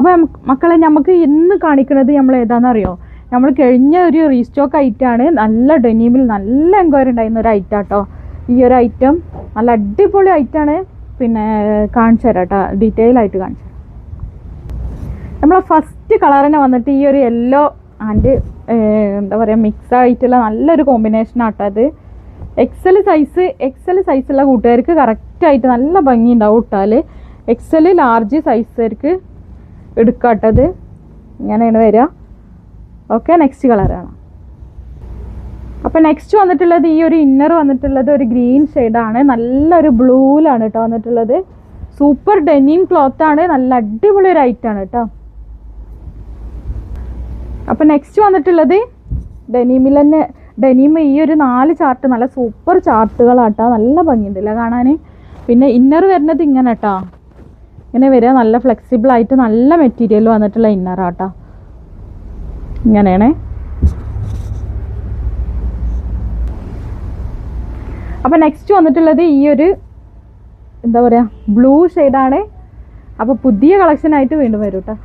അപ്പോൾ മക്കളെ നമുക്ക് ഇന്ന് കാണിക്കുന്നത് നമ്മൾ ഏതാണെന്നറിയോ? നമ്മൾ കഴിഞ്ഞ ഒരു റീസ്റ്റോക്ക് ഐറ്റമാണ്. നല്ല ഡെനിമിൽ നല്ല എൻക്വയറി ഉണ്ടായിരുന്ന ഒരു ഐറ്റം കേട്ടോ. ഈ ഒരു ഐറ്റം നല്ല അടിപൊളി ഐറ്റമാണ്. പിന്നെ കാണിച്ചു തരാം കേട്ടോ, ഡീറ്റെയിൽ ആയിട്ട് കാണിച്ചു തരാം. നമ്മളെ ഫസ്റ്റ് കളർ തന്നെ വന്നിട്ട് ഈ ഒരു യെല്ലോ ആൻഡ് എന്താ പറയുക മിക്സ് ആയിട്ടുള്ള നല്ലൊരു കോമ്പിനേഷൻ ആട്ടോ അത്. എക്സൽ സൈസുള്ള കൂട്ടുകാർക്ക് കറക്റ്റായിട്ട് നല്ല ഭംഗി ഉണ്ടാവും ഇട്ടാൽ. എക്സൽ ലാർജ് സൈസുകാർക്ക് എടുക്കാട്ടത് ഇങ്ങനെയാണ് വരിക. ഓക്കെ, നെക്സ്റ്റ് കളറാണ്. അപ്പോൾ നെക്സ്റ്റ് വന്നിട്ടുള്ളത് ഈ ഒരു ഇന്നർ വന്നിട്ടുള്ളത് ഒരു ഗ്രീൻ ഷെയ്ഡാണ്. നല്ലൊരു ബ്ലൂവിലാണ് കേട്ടോ വന്നിട്ടുള്ളത്. സൂപ്പർ ഡെനിം ക്ലോത്താണ്. നല്ല അടിപൊളി ഒരു ഐറ്റാണ് കേട്ടോ. അപ്പോൾ നെക്സ്റ്റ് വന്നിട്ടുള്ളത് ഡെനിമിൽ തന്നെ ഡെനിം ഈ ഒരു 4 ചാർട്ട് നല്ല സൂപ്പർ ചാർട്ടുകളാട്ടോ. നല്ല ഭംഗിയുണ്ടല്ലോ കാണാൻ. പിന്നെ ഇന്നർ വരുന്നത് ഇങ്ങനെ കേട്ടോ, ഇങ്ങനെ വരിക. നല്ല ഫ്ലെക്സിബിൾ ആയിട്ട് നല്ല മെറ്റീരിയൽ വന്നിട്ടുള്ള ഇന്നറാട്ടോ. ഇങ്ങനെയാണ്. അപ്പോൾ നെക്സ്റ്റ് വന്നിട്ടുള്ളത് ഈ ഒരു എന്താ പറയുക ബ്ലൂ ഷെയ്ഡാണ്. അപ്പോൾ പുതിയ കളക്ഷൻ ആയിട്ട് വീണ്ടും വരും കേട്ടോ.